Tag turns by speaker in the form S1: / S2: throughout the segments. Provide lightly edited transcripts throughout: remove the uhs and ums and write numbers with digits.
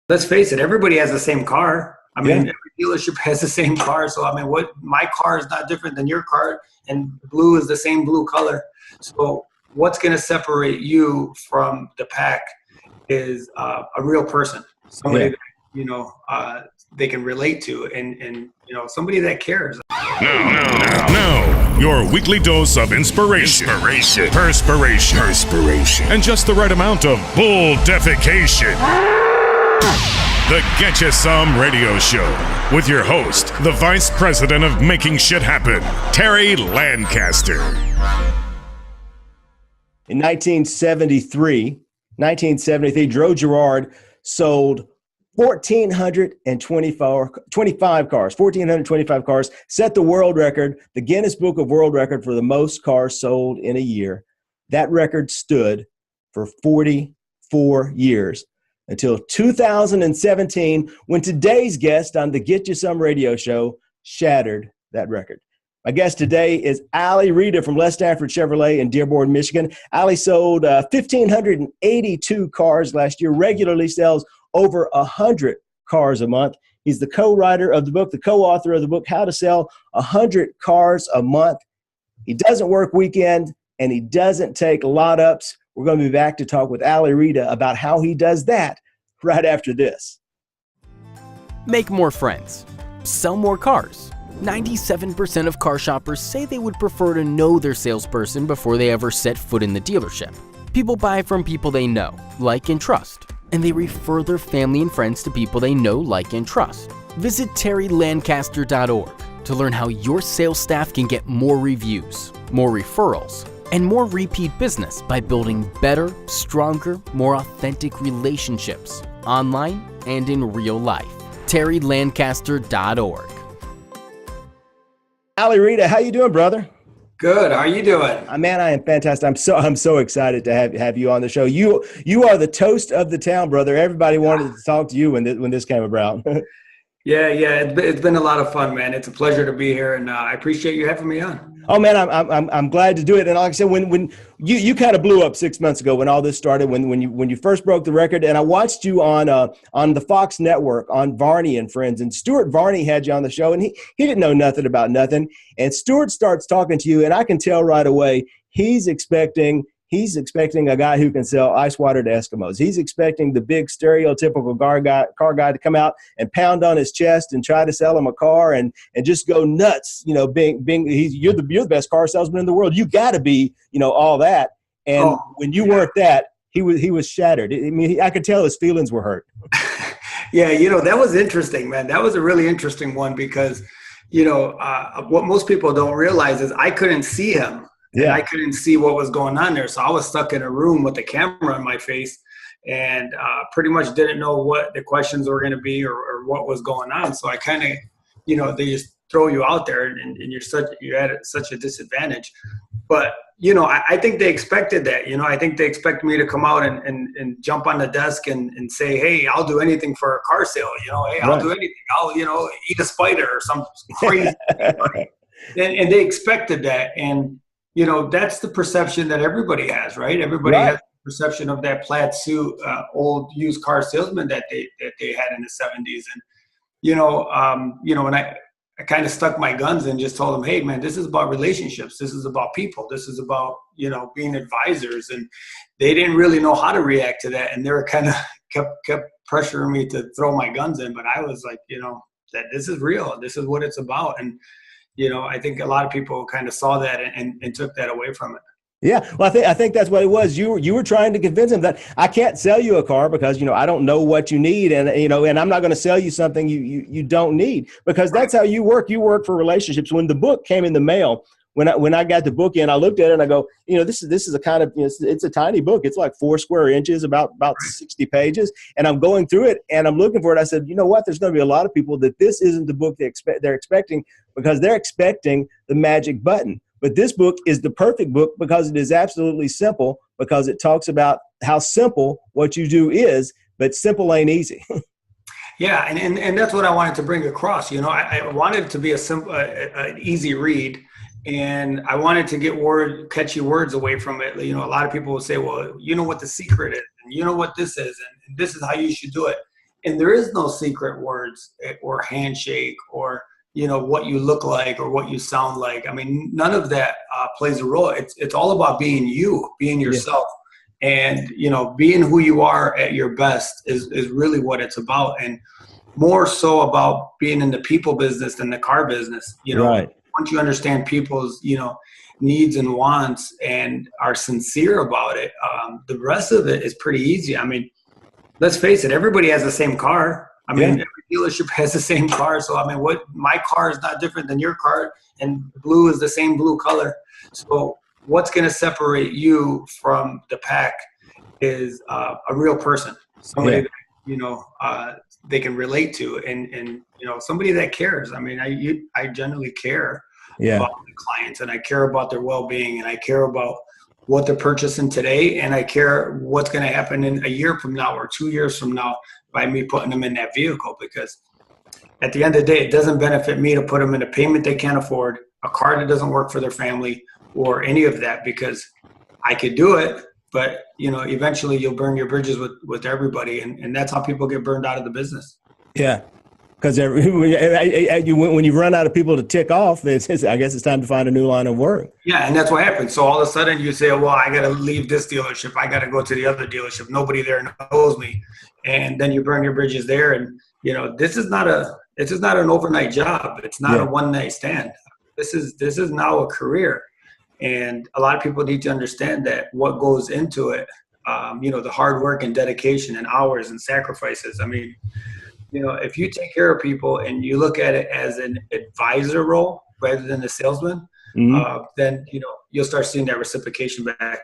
S1: let's face it, everybody has the same car. I mean,
S2: Yeah.
S1: every dealership has the same car. So, I mean, my car is not different than your car, and blue is the same blue color. So what's going to separate you from the pack is a real person, somebody
S2: Yeah.
S1: that, they can relate to, and somebody that cares.
S3: Now, your weekly dose of inspiration, perspiration, and just the right amount of bull defecation. The Get You Some Radio Show with your host, the Vice President of Making Shit Happen, Terry Lancaster.
S2: In 1973, Joe Girard sold 1,425 cars, set the world record, the Guinness Book of World Record for the most cars sold in a year. That record stood for 44 years until 2017, when today's guest on the Get You Some Radio Show shattered that record. My guest today is Ali Reda from Les Stanford Chevrolet in Dearborn, Michigan. Ali sold 1,582 cars last year, regularly sells over 100 cars a month. He's the co-writer of the book, the co-author of the book, How to Sell 100 Cars a Month. He doesn't work weekend, and he doesn't take lot ups. We're going to be back to talk with Ali Reda about how he does that right after this.
S4: Make more friends. Sell more cars. 97% of car shoppers say they would prefer to know their salesperson before they ever set foot in the dealership. People buy from people they know, like, and trust, and they refer their family and friends to people they know, like, and trust. Visit terrylancaster.org to learn how your sales staff can get more reviews, more referrals, and more repeat business by building better, stronger, more authentic relationships online and in real life. terrylancaster.org.
S2: Ali Reda, how you doing, brother?
S1: Good. How are you doing?
S2: Man, I am fantastic. I'm so excited to have you on the show. You are the toast of the town, brother. Everybody wanted to talk to you when this came about.
S1: Yeah. It's been a lot of fun, man. It's a pleasure to be here, and I appreciate you having me on.
S2: Oh man, I'm glad to do it. And like I said, when you kind of blew up 6 months ago when all this started, when you first broke the record, and I watched you on the Fox network on Varney and Friends, and Stuart Varney had you on the show, and he didn't know nothing about nothing. And Stuart starts talking to you, and I can tell right away he's expecting a guy who can sell ice water to Eskimos. He's expecting the big stereotypical car guy to come out and pound on his chest and try to sell him a car and just go nuts. You're the best car salesman in the world. You got to be, all that. And when you weren't that, he was shattered. I mean, I could tell his feelings were hurt.
S1: Yeah, that was interesting, man. That was a really interesting one because, what most people don't realize is I couldn't see him. Yeah. And I couldn't see what was going on there. So I was stuck in a room with the camera in my face and pretty much didn't know what the questions were going to be or what was going on. So I kind of, they just throw you out there and you're at such a disadvantage. But, I think they expected that. I think they expect me to come out and jump on the desk and say, hey, I'll do anything for a car sale. Hey, I'll do anything. I'll, eat a spider or some crazy thing. And they expected that. And, that's the perception that everybody has, right? Everybody has the perception of that plaid suit, old used car salesman that they had in the 70s. And, and I kind of stuck my guns and just told them, hey, man, this is about relationships. This is about people. This is about, being advisors. And they didn't really know how to react to that. And they were kind of kept pressuring me to throw my guns in. But I was like, that this is real. This is what it's about. And, I think a lot of people kind of saw that and took that away from it.
S2: Yeah, well, I think that's what it was. You were trying to convince him that I can't sell you a car because I don't know what you need, and and I'm not going to sell you something you don't need, because that's how you work. You work for relationships. When the book came in the mail, when I got the book in, I looked at it and I go, this is a kind of, it's a tiny book. It's like 4 square inches, about 60 pages. And I'm going through it and I'm looking for it. I said, you know what? There's going to be a lot of people that this isn't the book they're expecting, because they're expecting the magic button. But this book is the perfect book because it is absolutely simple, because it talks about how simple what you do is, but simple ain't easy.
S1: Yeah, and that's what I wanted to bring across. I wanted it to be a simple, an easy read. And I wanted to get catchy words away from it. A lot of people will say, well, you know what the secret is, and you know what this is, and this is how you should do it. and there is no secret words or handshake or, what you look like or what you sound like. I mean, none of that plays a role. It's all about being you, being yourself. And, being who you are at your best is really what it's about. And more so about being in the people business than the car business.
S2: Right.
S1: Once you understand people's, needs and wants and are sincere about it, the rest of it is pretty easy. I mean, let's face it, everybody has the same car. I mean, every dealership has the same car. So, I mean, my car is not different than your car, and blue is the same blue color. So what's going to separate you from the pack is a real person, somebody that, they can relate to, and somebody that cares. I mean, I generally care about the clients, and I care about their well-being, and I care about what they're purchasing today, and I care what's going to happen in a year from now or 2 years from now by me putting them in that vehicle. Because at the end of the day, it doesn't benefit me to put them in a payment they can't afford, a car that doesn't work for their family, or any of that, because I could do it, but eventually you'll burn your bridges with everybody, and that's how people get burned out of the business.
S2: Yeah, because when you run out of people to tick off, I guess it's time to find a new line of work.
S1: Yeah, and that's what happens. So all of a sudden you say, well, I got to leave this dealership, I got to go to the other dealership, nobody there knows me, and then you burn your bridges there. And this is not an overnight job. It's not a one-night stand. This is now a career. And a lot of people need to understand that what goes into it, the hard work and dedication and hours and sacrifices. I mean, if you take care of people and you look at it as an advisor role rather than a salesman, then, you'll start seeing that reciprocation back.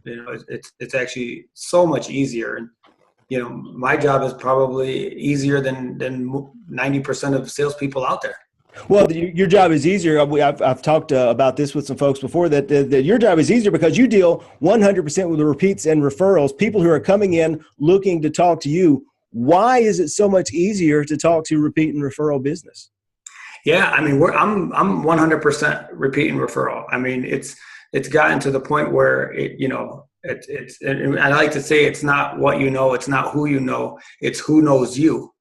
S1: It's actually so much easier. And, my job is probably easier than 90% of salespeople out there.
S2: Well, your job is easier. I've talked about this with some folks before, that your job is easier because you deal 100% with the repeats and referrals, people who are coming in looking to talk to you. Why is it so much easier to talk to repeat and referral business?
S1: Yeah, I mean, I'm 100% repeat and referral. I mean, it's gotten to the point where and I like to say it's not what you know, it's not who you know, it's who knows you.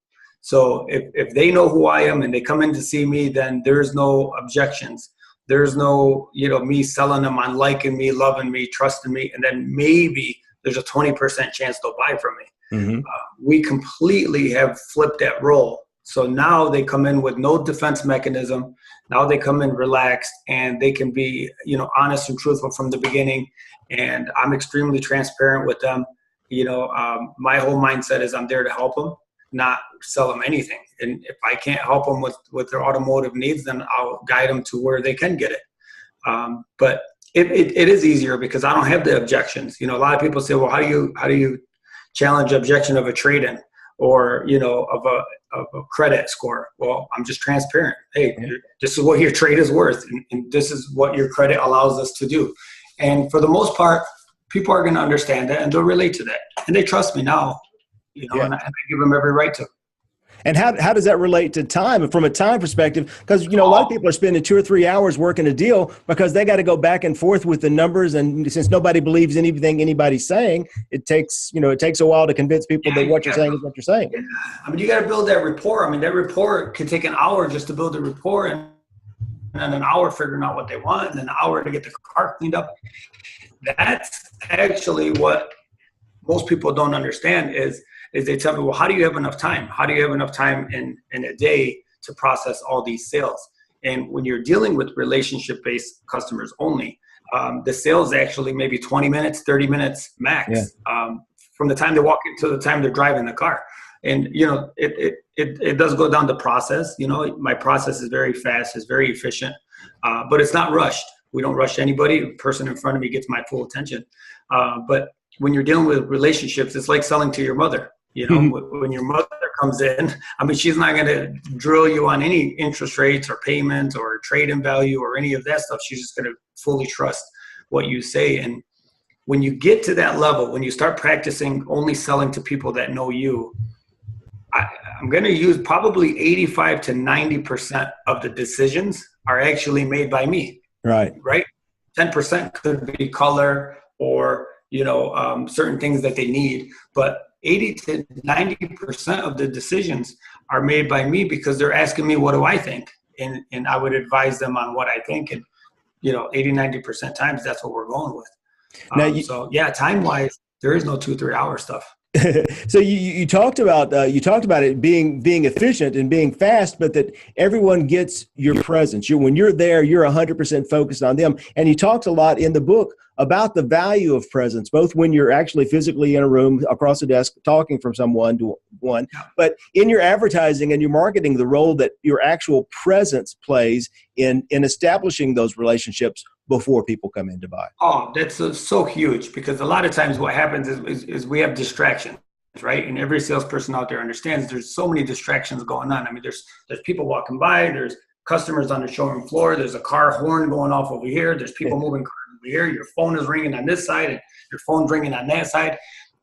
S1: So if they know who I am and they come in to see me, then there's no objections. There's no, me selling them on liking me, loving me, trusting me. And then maybe there's a 20% chance they'll buy from me. Mm-hmm. We completely have flipped that role. So now they come in with no defense mechanism. Now they come in relaxed, and they can be, honest and truthful from the beginning. And I'm extremely transparent with them. My whole mindset is I'm there to help them, not sell them anything. And if I can't help them with their automotive needs, then I'll guide them to where they can get it. But it is easier because I don't have the objections. A lot of people say, well, how do you challenge objection of a trade-in or, of a credit score? Well, I'm just transparent. Hey, this is what your trade is worth. And this is what your credit allows us to do. And for the most part, people are going to understand that and they'll relate to that. And they trust me now. And I give them every right to.
S2: And how does that relate to time, from a time perspective? Because, a lot of people are spending 2 or 3 hours working a deal because they got to go back and forth with the numbers. And since nobody believes anything anybody's saying, it takes a while to convince people that what you're saying is what you're saying.
S1: Yeah. I mean, you got to build that rapport. I mean, that rapport can take an hour just to build a rapport, and then an hour figuring out what they want, and then an hour to get the car cleaned up. That's actually what most people don't understand is they tell me, well, how do you have enough time? How do you have enough time in a day to process all these sales? And when you're dealing with relationship-based customers only, the sales actually maybe 20 minutes, 30 minutes max, from the time they walk in to the time they're driving the car. And, it does go down to process. My process is very fast, it's very efficient, but it's not rushed. We don't rush anybody. The person in front of me gets my full attention. But when you're dealing with relationships, it's like selling to your mother. When your mother comes in, I mean, she's not going to drill you on any interest rates or payments or trade-in value or any of that stuff. She's just going to fully trust what you say. And when you get to that level, when you start practicing only selling to people that know you, I'm going to use probably 85 to 90% of the decisions are actually made by me.
S2: Right.
S1: 10% could be color or certain things that they need. But 80 to 90% of the decisions are made by me because they're asking me, what do I think? And I would advise them on what I think. And, 80, 90% times, that's what we're going with. Time-wise, there is no 2-3 hour stuff.
S2: So you talked about it being efficient and being fast, but that everyone gets your presence. When you're there, you're 100% focused on them. And you talked a lot in the book about the value of presence, both when you're actually physically in a room across a desk talking from someone to one, but in your advertising and your marketing, the role that your actual presence plays in establishing those relationships before people come in to buy.
S1: Oh, that's so huge, because a lot of times what happens is we have distractions, right? And every salesperson out there understands there's so many distractions going on. I mean, there's people walking by, there's customers on the showroom floor, there's a car horn going off over here, there's people moving cars over here, your phone is ringing on this side and your phone's ringing on that side.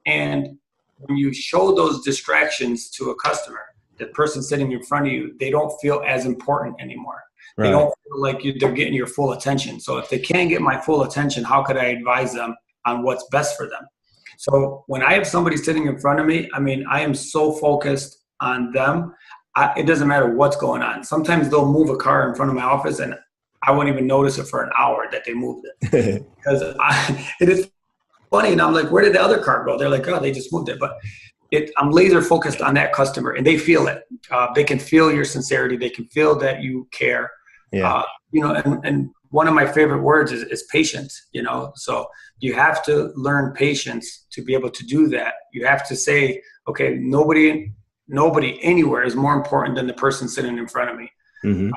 S1: And when you show those distractions to a customer, the person sitting in front of you, they don't feel as important anymore. Right. They don't feel like they're getting your full attention. So if they can't get my full attention, how could I advise them on what's best for them? So when I have somebody sitting in front of me, I mean, I am so focused on them. It doesn't matter what's going on. Sometimes they'll move a car in front of my office and I won't even notice it for an hour that they moved it. Because it is funny. And I'm like, where did the other car go? They're like, oh, they just moved it. But I'm laser focused on that customer and they feel it. They can feel your sincerity. They can feel that you care. Yeah. And one of my favorite words is patience, so you have to learn patience to be able to do that. You have to say, okay, nobody anywhere is more important than the person sitting in front of me. Mm-hmm.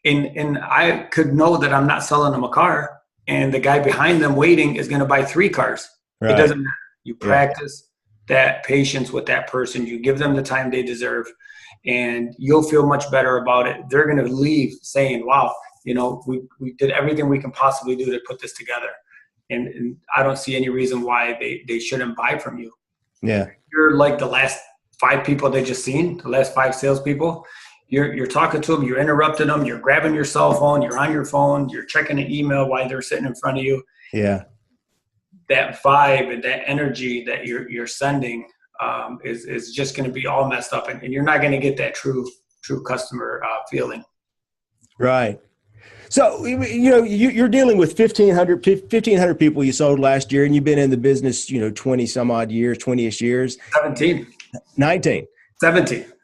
S1: And I could know that I'm not selling them a car and the guy behind them waiting is going to buy 3 cars. Right. It doesn't matter. You practice that patience with that person. You give them the time they deserve. And you'll feel much better about it. They're going to leave saying, wow, we did everything we can possibly do to put this together. And I don't see any reason why they shouldn't buy from you. Yeah. You're like the last 5 people they just seen, the last 5 salespeople. You're talking to them, you're interrupting them, you're grabbing your cell phone, you're on your phone, you're checking an email while they're sitting in front of you. Yeah. That vibe and that energy that you're sending is just going to be all messed up, and you're not going to get that true customer feeling. Right. So you're dealing with 1,500 people you sold last year, and you've been in the business 20 some odd years, 20ish years. 17. 19.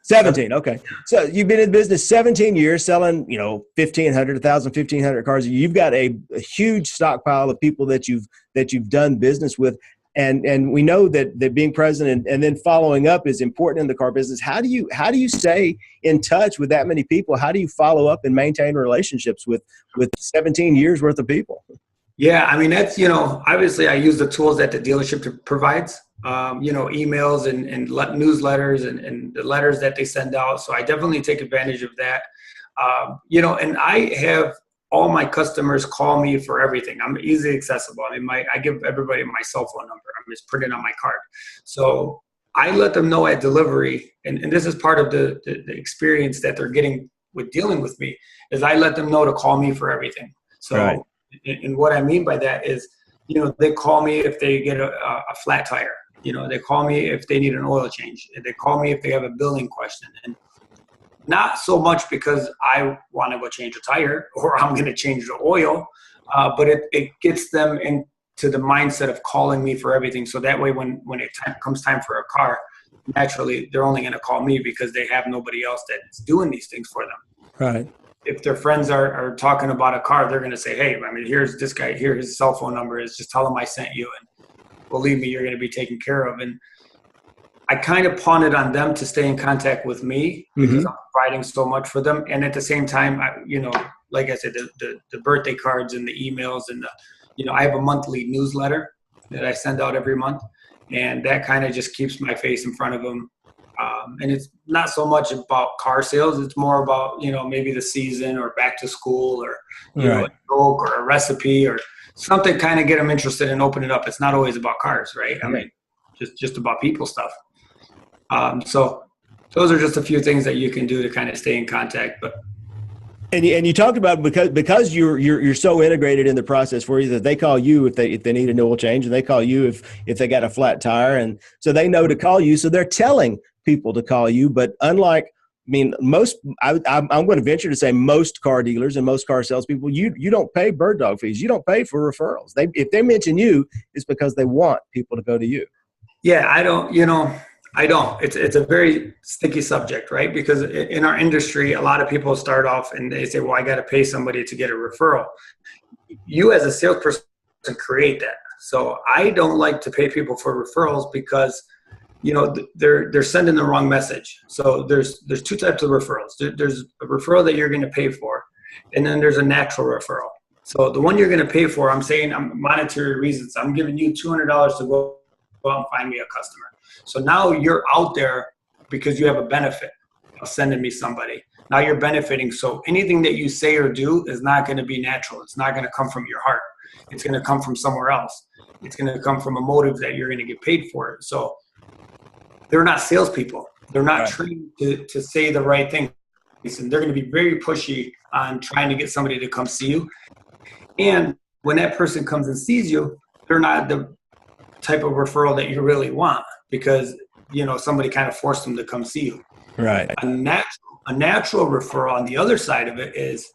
S1: 17. Okay. So you've been in business 17 years, selling 1,500, 1,000, 1,500 cars. You've got a huge stockpile of people that you've done business with. And we know that being present and then following up is important in the car business. How do you stay in touch with that many people? How do you follow up and maintain relationships with 17 years worth of people? Yeah, I mean, that's, obviously I use the tools that the dealership provides, emails and newsletters and the letters that they send out. So I definitely take advantage of that. And I have all my customers call me for everything. I'm easily accessible. I mean, I give everybody my cell phone number. I'm just printed on my card. So I let them know at delivery, and this is part of the experience that they're getting with dealing with me, is I let them know to call me for everything. So, right. And what I mean by that is, they call me if they get a flat tire. They call me if they need an oil change. They call me if they have a billing question. And not so much because I want to go change a tire or I'm going to change the oil, but it gets them into the mindset of calling me for everything. So that way, when it comes time for a car, naturally, they're only going to call me because they have nobody else that's doing these things for them. Right. If their friends are talking about a car, they're going to say, hey, I mean, here's this guy, here his cell phone number is, just tell him I sent you. And believe me, you're going to be taken care of. And I kind of pawn it on them to stay in contact with me because I'm providing so much for them. And at the same time, like I said, the birthday cards and the emails and I have a monthly newsletter that I send out every month, and that kind of just keeps my face in front of them. And it's not so much about car sales. It's more about, maybe the season or back to school or, a joke or a recipe or something, kind of get them interested and open it up. It's not always about cars, right? I mean, just about people stuff. So those are just a few things that you can do to kind of stay in contact. But
S2: And you talked about because you're so integrated in the process for you that they call you if they need an oil change, and they call you if they got a flat tire, and so they know to call you. So they're telling people to call you. But unlike, I mean, I'm going to venture to say most car dealers and most car salespeople, you don't pay bird dog fees. You don't pay for referrals. If they mention you, it's because they want people to go to you.
S1: Yeah, I don't. I don't. It's a very sticky subject, right? Because in our industry, a lot of people start off and they say, well, I got to pay somebody to get a referral. You as a salesperson create that. So I don't like to pay people for referrals because, they're sending the wrong message. So there's two types of referrals. There's a referral that you're going to pay for, and then there's a natural referral. So the one you're going to pay for, I'm saying I'm monetary reasons. I'm giving you $200 to go out and find me a customer. So now you're out there because you have a benefit of sending me somebody. Now you're benefiting. So anything that you say or do is not going to be natural. It's not going to come from your heart. It's going to come from somewhere else. It's going to come from a motive that you're going to get paid for it. So they're not salespeople. They're not trained to say the right thing. And they're going to be very pushy on trying to get somebody to come see you. And when that person comes and sees you, they're not the type of referral that you really want because, somebody kind of forced them to come see you.
S2: Right.
S1: A natural referral on the other side of it is,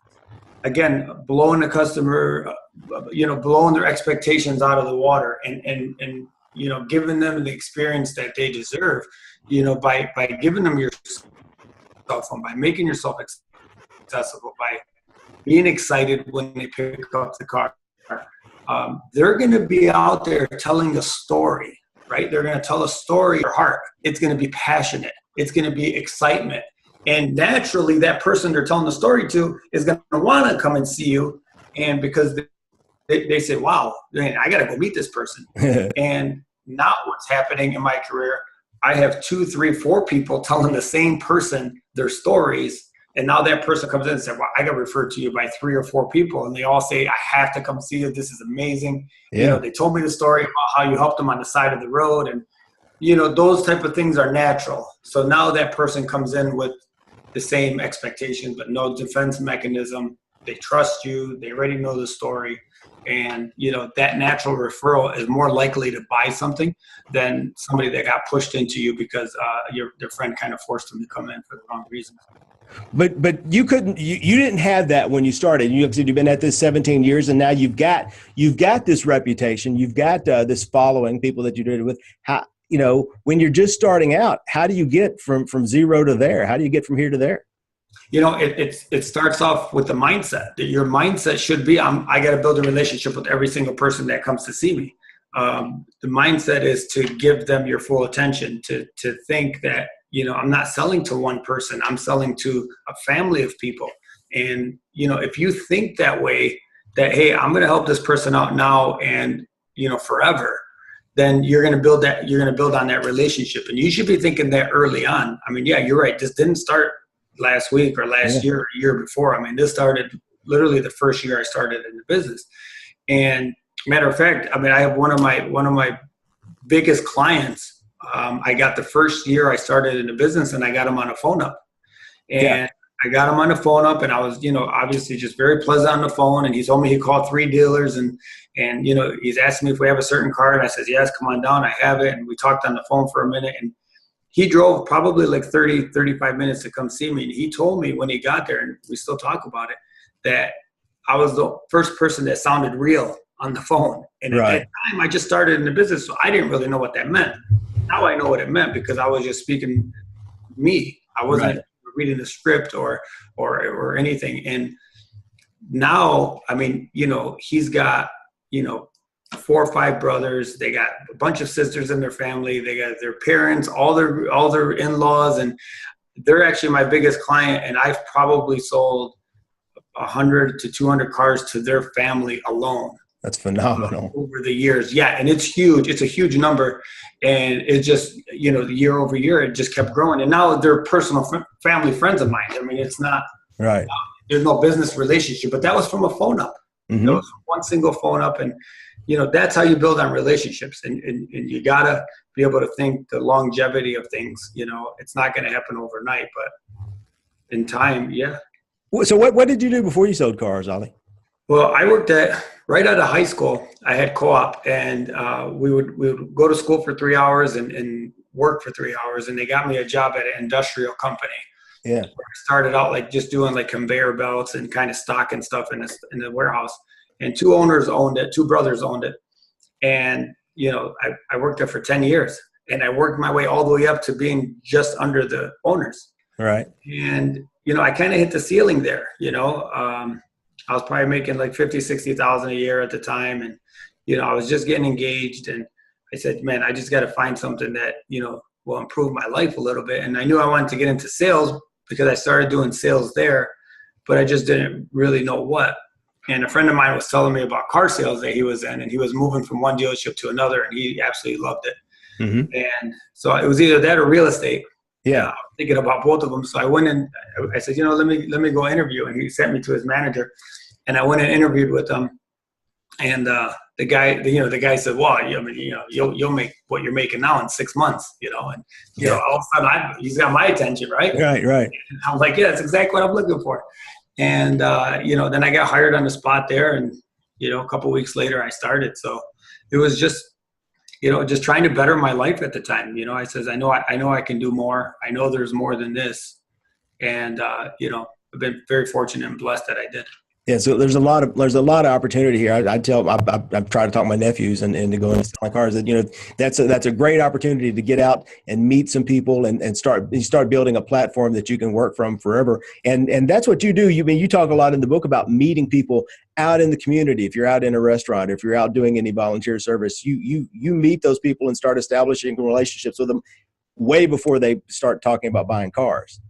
S1: again, blowing the customer, blowing their expectations out of the water and giving them the experience that they deserve, by giving them your cell phone, by making yourself accessible, by being excited when they pick up the car. They're going to be out there telling a story, right? They're going to tell a story of their heart. It's going to be passionate. It's going to be excitement. And naturally, that person they're telling the story to is going to want to come and see you. And because they say, wow, man, I got to go meet this person. And now what's happening in my career, I have 2, 3, 4 people telling the same person their stories. And now that person comes in and says, well, I got referred to you by 3 or 4 people. And they all say, I have to come see you. This is amazing.
S2: Yeah.
S1: They told me the story about how you helped them on the side of the road. And, those type of things are natural. So now that person comes in with the same expectations, but no defense mechanism. They trust you. They already know the story. And, that natural referral is more likely to buy something than somebody that got pushed into you because their friend kind of forced them to come in for the wrong reasons.
S2: But you didn't have that when you started. You said you've been at this 17 years, and now you've got this reputation. You've got this following, people that you did it with. How, when you're just starting out, how do you get from zero to there? How do you get from here to there?
S1: It starts off with the mindset. Your mindset should be, I got to build a relationship with every single person that comes to see me. The mindset is to give them your full attention, to think that, I'm not selling to one person. I'm selling to a family of people. And, if you think that way, that, hey, I'm going to help this person out now and, forever, then you're going to build on that relationship. And you should be thinking that early on. I mean, yeah, you're right. This didn't start last week or last year or year before. I mean, this started literally the first year I started in the business. And matter of fact, I mean, I have one of my biggest clients. I got the first year I started in the business, and I got him on a phone up. And I got him on the phone up, and I was, obviously just very pleasant on the phone. And he told me he called 3 dealers, and he's asking me if we have a certain car. And I said, yes, come on down. I have it. And we talked on the phone for a minute, and he drove probably like 30, 35 minutes to come see me. And he told me when he got there, and we still talk about it, that I was the first person that sounded real on the phone. And at that time, I just started in the business, so I didn't really know what that meant. Now I know what it meant because I was just speaking me. I wasn't reading the script or anything. And now, I mean, he's got, 4 or 5 brothers. They got a bunch of sisters in their family. They got their parents, all their in-laws, and they're actually my biggest client. And I've probably sold 100 to 200 cars to their family alone.
S2: That's phenomenal.
S1: Over the years. Yeah. And it's huge. It's a huge number. And it's just, year over year, it just kept growing. And now they're personal family friends of mine. I mean, it's not, there's no business relationship, but that was from a phone up.
S2: Mm-hmm.
S1: That was one single phone up. And, that's how you build on relationships. And you got to be able to think the longevity of things. It's not going to happen overnight, but in time, yeah.
S2: So what did you do before you sold cars, Ali?
S1: Well, I worked right out of high school. I had co-op, and we would go to school for 3 hours and work for 3 hours. And they got me a job at an industrial company.
S2: Yeah.
S1: Where I started out like just doing like conveyor belts and kind of stocking stuff in the warehouse. And two owners owned it. Two brothers owned it. And, I worked there for 10 years. And I worked my way all the way up to being just under the owners.
S2: Right.
S1: And, I kind of hit the ceiling there, I was probably making like 50, 60,000 a year at the time. And, I was just getting engaged, and I said, man, I just got to find something that, will improve my life a little bit. And I knew I wanted to get into sales because I started doing sales there, but I just didn't really know what. And a friend of mine was telling me about car sales that he was in, and he was moving from one dealership to another, and he absolutely loved it. Mm-hmm. And so it was either that or real estate.
S2: Yeah.
S1: I was thinking about both of them. So I went in, I said, let me go interview. And he sent me to his manager, and I went and interviewed with him. And the guy said, well, you'll make what you're making now in 6 months, and all of a sudden he's got my attention, right?
S2: Right.
S1: And I was like, yeah, that's exactly what I'm looking for. And, then I got hired on the spot there, and, a couple of weeks later I started. So it was just, just trying to better my life at the time. I says, I know I can do more. I know there's more than this. And, I've been very fortunate and blessed that I did.
S2: Yeah, so there's a lot of opportunity here. I try to talk my nephews and to go into my cars that that's a great opportunity to get out and meet some people and start building a platform that you can work from forever. And that's what you do. You talk a lot in the book about meeting people out in the community. If you're out in a restaurant, if you're out doing any volunteer service, you meet those people and start establishing relationships with them way before they start talking about buying cars.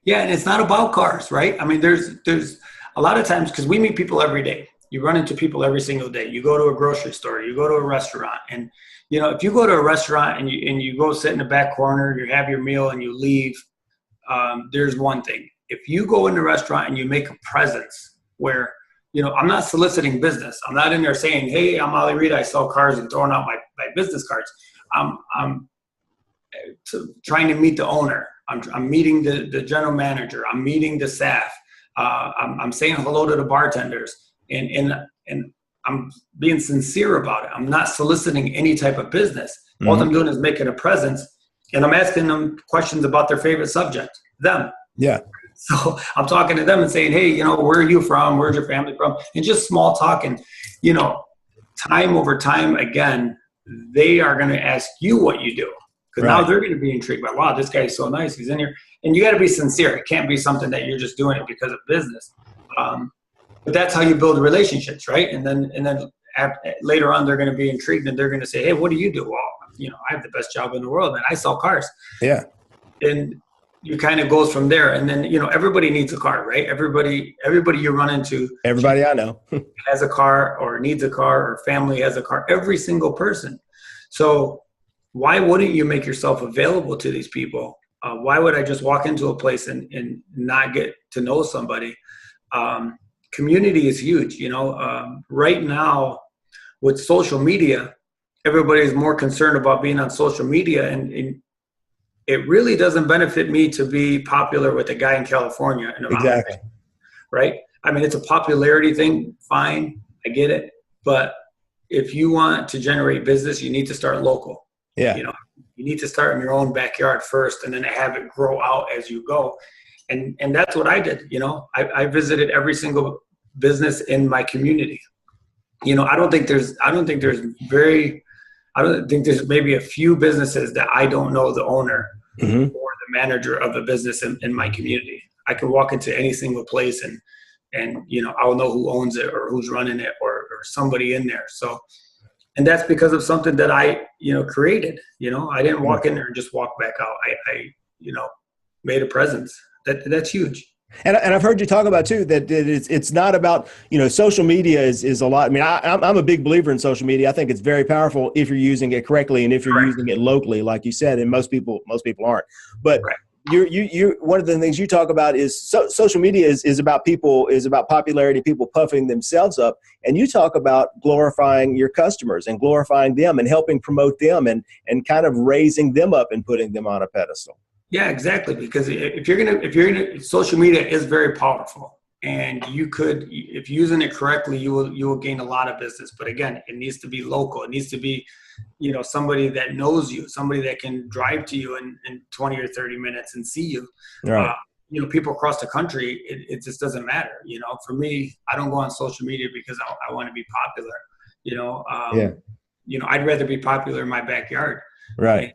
S1: Yeah, and it's not about cars, right? I mean, there's a lot of times, because we meet people every day. You run into people every single day. You go to a grocery store, you go to a restaurant, and if you go to a restaurant and you go sit in the back corner, you have your meal and you leave, there's one thing. If you go in the restaurant and you make a presence where, I'm not soliciting business. I'm not in there saying, hey, I'm Ali Reda, I sell cars, and throwing out my business cards. I'm trying to meet the owner. I'm meeting the general manager. I'm meeting the staff. I'm saying hello to the bartenders, and I'm being sincere about it. I'm not soliciting any type of business. Mm-hmm. All I'm doing is making a presence, and I'm asking them questions about their favorite subject, them.
S2: Yeah.
S1: So I'm talking to them and saying, hey, where are you from? Where's your family from? And just small talking, time over time again, they are going to ask you what you do. Because now they're going to be intrigued by, wow, this guy is so nice. He's in here. And you got to be sincere. It can't be something that you're just doing it because of business. But that's how you build relationships, right? And then later on, they're going to be intrigued, and they're going to say, hey, what do you do? Well, I have the best job in the world, and I sell cars.
S2: Yeah.
S1: And you kind of goes from there. And then, everybody needs a car, right? Everybody you run into.
S2: Everybody I know.
S1: has a car or needs a car, or family has a car. Every single person. So why wouldn't you make yourself available to these people? Why would I just walk into a place and not get to know somebody? Community is huge. Right now with social media, everybody is more concerned about being on social media, and it really doesn't benefit me to be popular with a guy in California.
S2: Exactly.
S1: Right? I mean, it's a popularity thing. Fine. I get it. But if you want to generate business, you need to start local.
S2: Yeah.
S1: You need to start in your own backyard first, and then have it grow out as you go. And that's what I did. I visited every single business in my community. I don't think there's maybe a few businesses that I don't know the owner mm-hmm. or the manager of a business in my community. I can walk into any single place and I'll know who owns it or who's running it or somebody in there. So, and that's because of something that I, created. I didn't walk in there and just walk back out. I made a presence. That's huge.
S2: And I've heard you talk about too that it's not about social media is a lot. I mean, I'm a big believer in social media. I think it's very powerful if you're using it correctly and if you're using it locally, like you said. And most people aren't. But you one of the things you talk about is social media is about people, is about popularity, people puffing themselves up, and you talk about glorifying your customers and glorifying them and helping promote them and kind of raising them up and putting them on a pedestal.
S1: Yeah, exactly. Because if you're gonna, social media is very powerful. and you could, if using it correctly, you will gain a lot of business. But again, it needs to be local. It needs to be, somebody that knows you, somebody that can drive to you in 20 or 30 minutes and see you.
S2: Right.
S1: People across the country, it just doesn't matter. For me, I don't go on social media because I want to be popular. I'd rather be popular in my backyard.
S2: Right.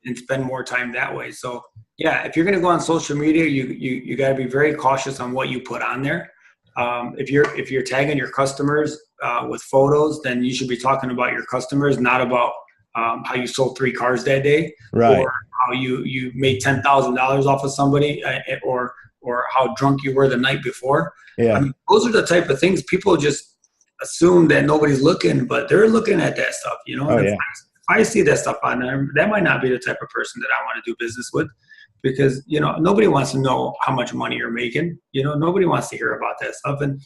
S1: And spend more time that way. So yeah, if you're going to go on social media, you got to be very cautious on what you put on there. If you're tagging your customers with photos, then you should be talking about your customers, not about how you sold 3 cars that day,
S2: right,
S1: or how you made $10,000 off of somebody, or how drunk you were the night before.
S2: Yeah.
S1: I mean, those are the type of things people just assume that nobody's looking, but they're looking at that stuff.
S2: Oh, yeah.
S1: If I see that stuff on there, that might not be the type of person that I want to do business with, because, nobody wants to know how much money you're making. Nobody wants to hear about that stuff. And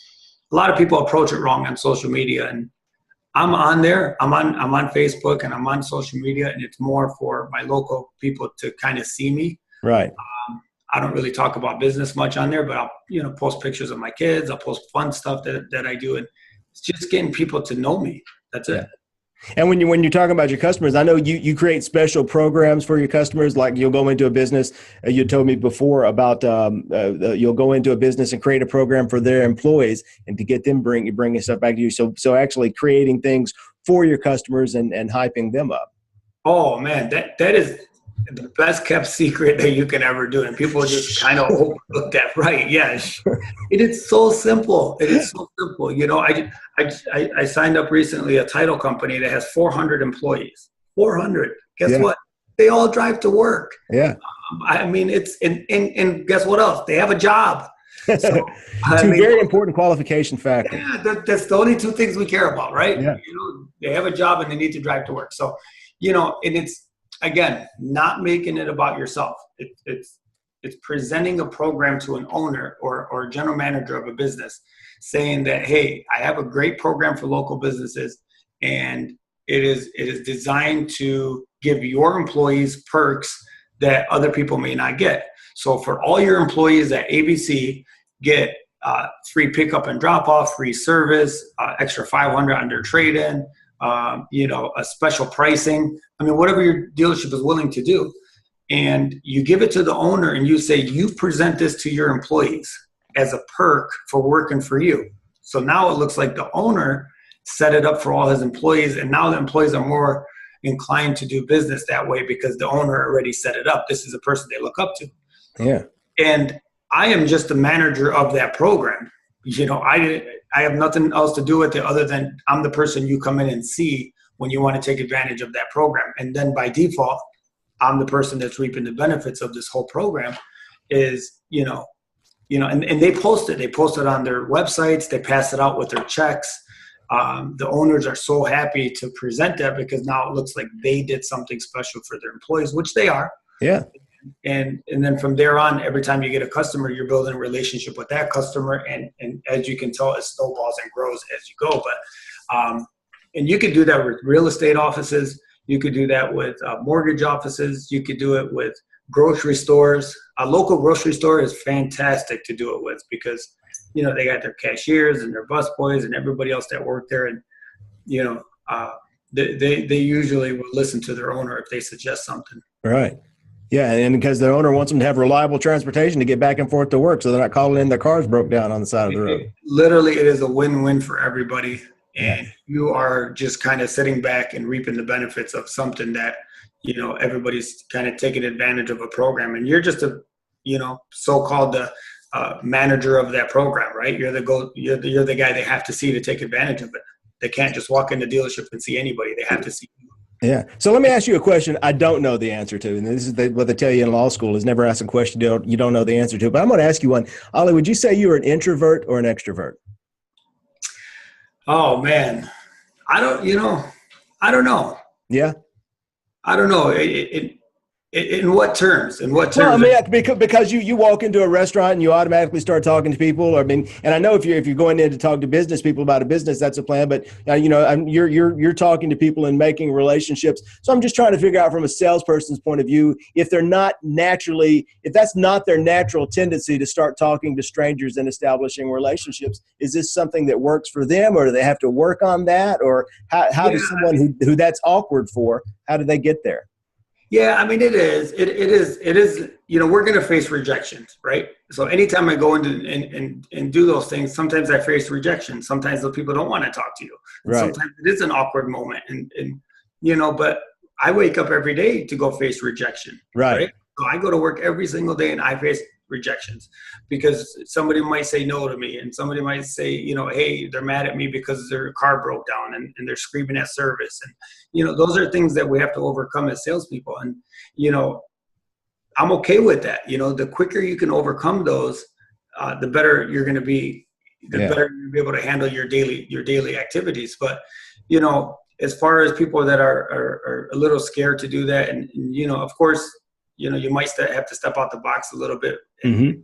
S1: a lot of people approach it wrong on social media. And I'm on there. I'm on Facebook and I'm on social media, and it's more for my local people to kind of see me.
S2: Right.
S1: I don't really talk about business much on there, but I'll, post pictures of my kids. I'll post fun stuff that I do. And it's just getting people to know me. That's it.
S2: And when you're talking about your customers, I know you create special programs for your customers. Like you'll go into a business. You told me before about you'll go into a business and create a program for their employees and to get them bringing stuff back to you. So actually creating things for your customers and hyping them up. Oh
S1: man, that is the best kept secret that you can ever do, and people just kind of overlook that. Right? Yes, it is so simple. It is so simple. I signed up recently a title company that has 400 employees. 400. Guess what? They all drive to work.
S2: Yeah.
S1: I mean, it's and guess what else? They have a job. So,
S2: very important qualification factors.
S1: Yeah, that's the only 2 things we care about, right?
S2: Yeah.
S1: They have a job and they need to drive to work. So, and it's, again, not making it about yourself. It's presenting a program to an owner or a general manager of a business, saying that, hey, I have a great program for local businesses, and it is designed to give your employees perks that other people may not get. So for all your employees at ABC, get free pickup and drop off, free service, extra $500 on their trade-in, a special pricing. I mean, whatever your dealership is willing to do. And you give it to the owner and you say, you present this to your employees as a perk for working for you. So now it looks like the owner set it up for all his employees. And now the employees are more inclined to do business that way because the owner already set it up. This is a person they look up to.
S2: Yeah.
S1: And I am just the manager of that program. I have nothing else to do with it other than I'm the person you come in and see when you want to take advantage of that program. And then by default, I'm the person that's reaping the benefits of this whole program is, and they post it. They post it on their websites. They pass it out with their checks. The owners are so happy to present that because now it looks like they did something special for their employees, which they are.
S2: Yeah.
S1: And then from there on, every time you get a customer, you're building a relationship with that customer. And as you can tell, it snowballs and grows as you go. But and you could do that with real estate offices. You could do that with mortgage offices. You could do it with grocery stores. A local grocery store is fantastic to do it with because, they got their cashiers and their busboys and everybody else that work there. And, they usually will listen to their owner if they suggest something.
S2: Right. Yeah, and because the owner wants them to have reliable transportation to get back and forth to work so they're not calling in their cars broke down on the side of the road.
S1: Literally, it is a win-win for everybody. And you are just kind of sitting back and reaping the benefits of something that, everybody's kind of taking advantage of a program. And you're just a, so-called the manager of that program, right? You're the guy they have to see to take advantage of it. They can't just walk in the dealership and see anybody. They have to see you.
S2: Yeah. So let me ask you a question I don't know the answer to. And this is what they tell you in law school is never ask a question you don't know the answer to. But I'm going to ask you one. Ali, would you say you are an introvert or an extrovert?
S1: Oh, man. I don't know.
S2: Yeah.
S1: I don't know. In what terms? In what terms?
S2: Well, I mean, because you walk into a restaurant and you automatically start talking to people. I mean, and I know if you're going in to talk to business people about a business, that's a plan. But you're talking to people and making relationships. So I'm just trying to figure out from a salesperson's point of view, if that's not their natural tendency to start talking to strangers and establishing relationships. Is this something that works for them, or do they have to work on that, or how does someone who that's awkward for? How do they get there?
S1: Yeah, I mean, it is, we're going to face rejections, right? So anytime I go into and do those things, sometimes I face rejection. Sometimes those people don't want to talk to you. Right. Sometimes it is an awkward moment. And but I wake up every day to go face rejection. Right? So I go to work every single day and I face rejections because somebody might say no to me, and somebody might say, hey, they're mad at me because their car broke down and they're screaming at service. And, those are things that we have to overcome as salespeople. And, I'm okay with that. The quicker you can overcome those, the better you're going to be, better you'll be able to handle your daily activities. But, as far as people that are a little scared to do that, and of course, you might have to step out the box a little bit. And,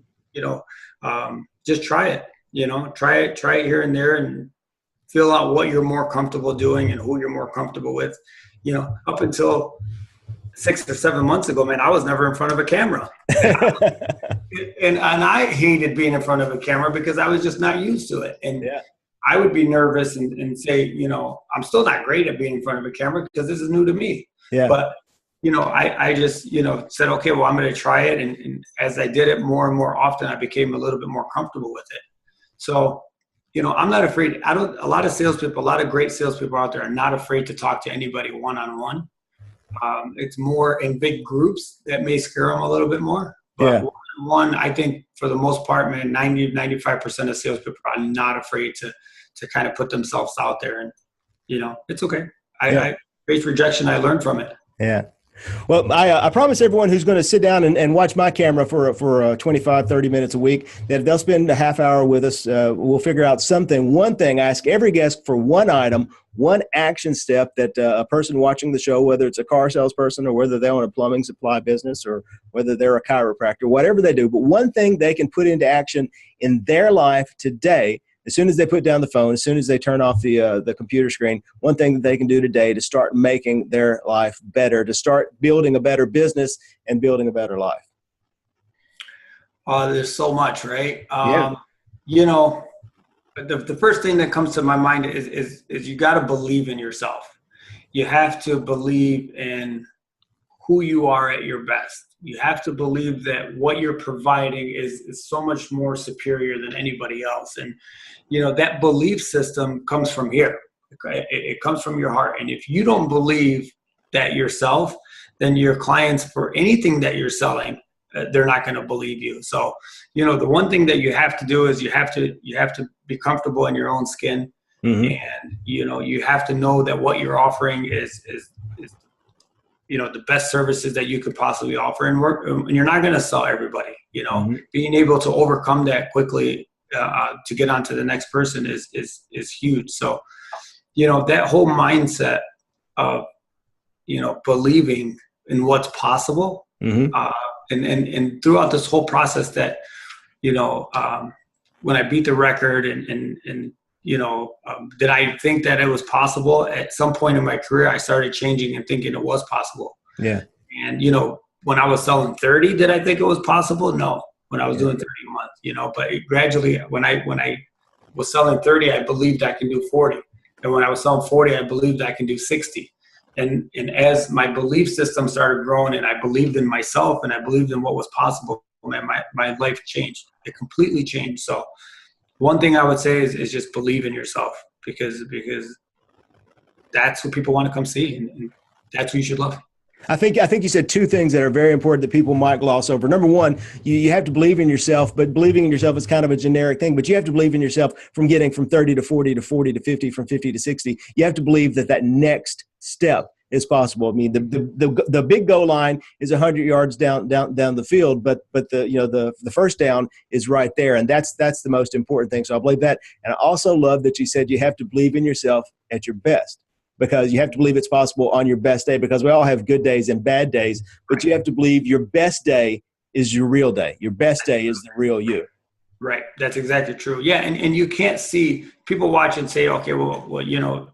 S1: just try it. Try it here and there, and feel out what you're more comfortable doing and who you're more comfortable with. Up until 6 or 7 months ago, man, I was never in front of a camera, and I hated being in front of a camera because I was just not used to it. And I would be nervous and say, I'm still not great at being in front of a camera because this is new to me. Yeah. But I just, said, okay, well, I'm going to try it. And as I did it more and more often, I became a little bit more comfortable with it. So, I'm not afraid. A lot of great salespeople out there are not afraid to talk to anybody one-on-one. It's more in big groups that may scare them a little bit more. But one, I think for the most part, man, 95% of salespeople are not afraid to kind of put themselves out there. And, it's okay. I faced rejection. I learned from it.
S2: Yeah. Well, I promise everyone who's going to sit down and watch my camera for 25, 30 minutes a week, that if they'll spend a half hour with us, we'll figure out one thing. I ask every guest for one item, one action step that a person watching the show, whether it's a car salesperson or whether they own a plumbing supply business or whether they're a chiropractor, whatever they do, but one thing they can put into action in their life today. As soon as they put down the phone, as soon as they turn off the computer screen, one thing that they can do today to start making their life better, to start building a better business and building a better life.
S1: There's so much, right? The first thing that comes to my mind is you got to believe in yourself. You have to believe in who you are at your best. You have to believe that what you're providing is so much more superior than anybody else. And, that belief system comes from here. It comes from your heart. And if you don't believe that yourself, then your clients, for anything that you're selling, they're not going to believe you. So, the one thing that you have to do is you have to be comfortable in your own skin. Mm-hmm. And, you have to know that what you're offering is the best services that you could possibly offer, and you're not going to sell everybody. Mm-hmm. Being able to overcome that quickly to get on to the next person is huge. So, that whole mindset of believing in what's possible, mm-hmm. And throughout this whole process that when I beat the record and did I think that it was possible? At some point in my career, I started changing and thinking it was possible. Yeah. And, when I was selling 30, did I think it was possible? No. When I was doing 30 a month, but gradually when I was selling 30, I believed I can do 40. And when I was selling 40, I believed I can do 60. And as my belief system started growing and I believed in myself and I believed in what was possible, man, my life changed. It completely changed. So one thing I would say is just believe in yourself because that's what people want to come see, and that's what you should love.
S2: I think you said two things that are very important that people might gloss over. Number one, you have to believe in yourself, but believing in yourself is kind of a generic thing, but you have to believe in yourself from getting from 30 to 40 to 40 to 50, from 50 to 60. You have to believe that next step is possible. I mean, the big goal line is 100 yards down the field, but the first down is right there, and that's the most important thing. So I believe that, and I also love that you said you have to believe in yourself at your best. because you have to believe it's possible on your best day, because we all have good days and bad days, but you have to believe your best day is your real day. Your best day is the real you.
S1: Right. That's exactly true. Yeah. And you can't see people watch and say, okay, well, you know,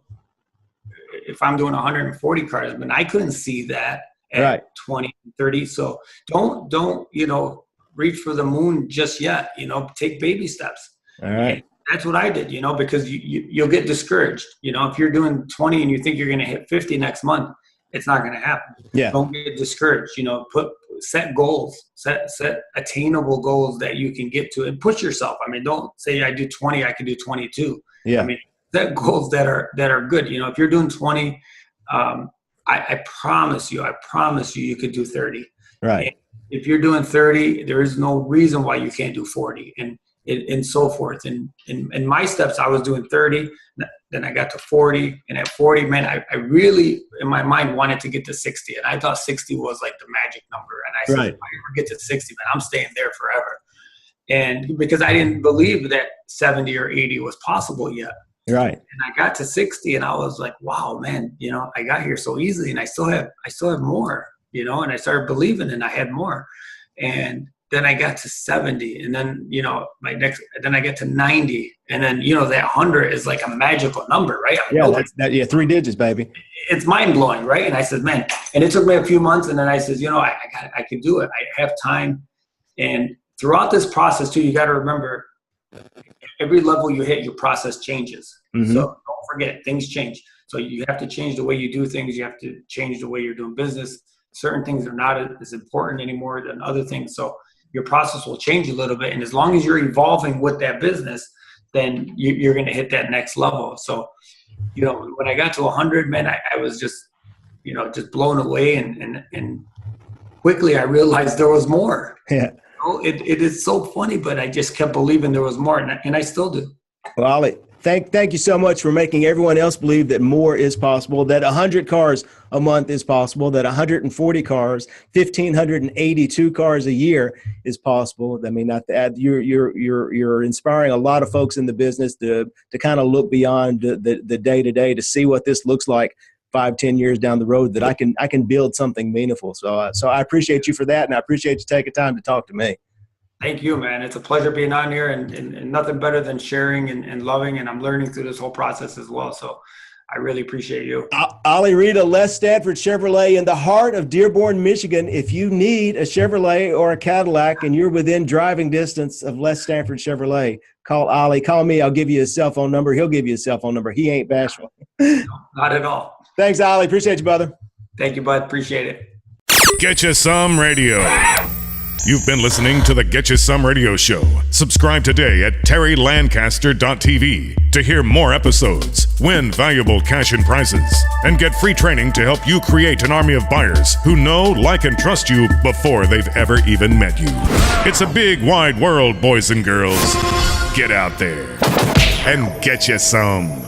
S1: if I'm doing 140 cars, but I couldn't see that at 20, 30. So don't, you know, reach for the moon just yet, you know, take baby steps.
S2: All right.
S1: And that's what I did, you know, because you'll get discouraged. You know, if you're doing 20 and you think you're going to hit 50 next month, it's not going to happen.
S2: Yeah.
S1: Don't get discouraged, you know, set goals, set attainable goals that you can get to and push yourself. I mean, don't say I do 20, I can do 22.
S2: Yeah.
S1: I mean, set goals that are good. You know, if you're doing 20, I promise you, you could do 30.
S2: Right.
S1: And if you're doing 30, there is no reason why you can't do 40 and so forth. And in my steps, I was doing 30, then I got to 40. And at 40, man, I really, in my mind, wanted to get to 60. And I thought 60 was like the magic number. And I said, if I ever get to 60, man, I'm staying there forever. And because I didn't believe that 70 or 80 was possible yet.
S2: Right.
S1: And I got to 60 and I was like, wow, man, you know, I got here so easily and I still have more, you know, and I started believing and I had more. And then I got to 70 and then, you know, then I get to 90 and then, you know, that 100 is like a magical number, right?
S2: Yeah, 3 digits, baby.
S1: It's mind blowing, right? And I said, man, and it took me a few months and then I said, you know, I can do it. I have time. And throughout this process too, you got to remember every level you hit, your process changes. Mm-hmm. So don't forget, things change. So you have to change the way you do things. You have to change the way you're doing business. Certain things are not as important anymore than other things. So your process will change a little bit. And as long as you're evolving with that business, then you're going to hit that next level. So, you know, when I got to 100, man, I was just, you know, just blown away. And quickly I realized there was more.
S2: Yeah.
S1: It is so funny, but I just kept believing there was more, and I still do.
S2: Well, Ali, thank you so much for making everyone else believe that more is possible, that 100 cars a month is possible, that 140 cars, 1,582 cars a year is possible. I mean, not to add, you're inspiring a lot of folks in the business to kind of look beyond the day-to-day to see what this looks like 5-10 years down the road, that I can build something meaningful. So I appreciate you for that, and I appreciate you taking time to talk to me.
S1: Thank you, man. It's a pleasure being on here, and nothing better than sharing and loving, and I'm learning through this whole process as well. So I really appreciate you.
S2: Ali Reda, Les Stanford Chevrolet in the heart of Dearborn, Michigan. If you need a Chevrolet or a Cadillac and you're within driving distance of Les Stanford Chevrolet, call Ali. Call me. I'll give you his cell phone number. He'll give you his cell phone number. He ain't bashful.
S1: No, not at all.
S2: Thanks, Ali. Appreciate you, brother.
S1: Thank you, bud. Appreciate it.
S3: Get You Some Radio. You've been listening to the Get You Some Radio Show. Subscribe today at terrylancaster.tv to hear more episodes, win valuable cash and prizes, and get free training to help you create an army of buyers who know, like, and trust you before they've ever even met you. It's a big, wide world, boys and girls. Get out there and get you some.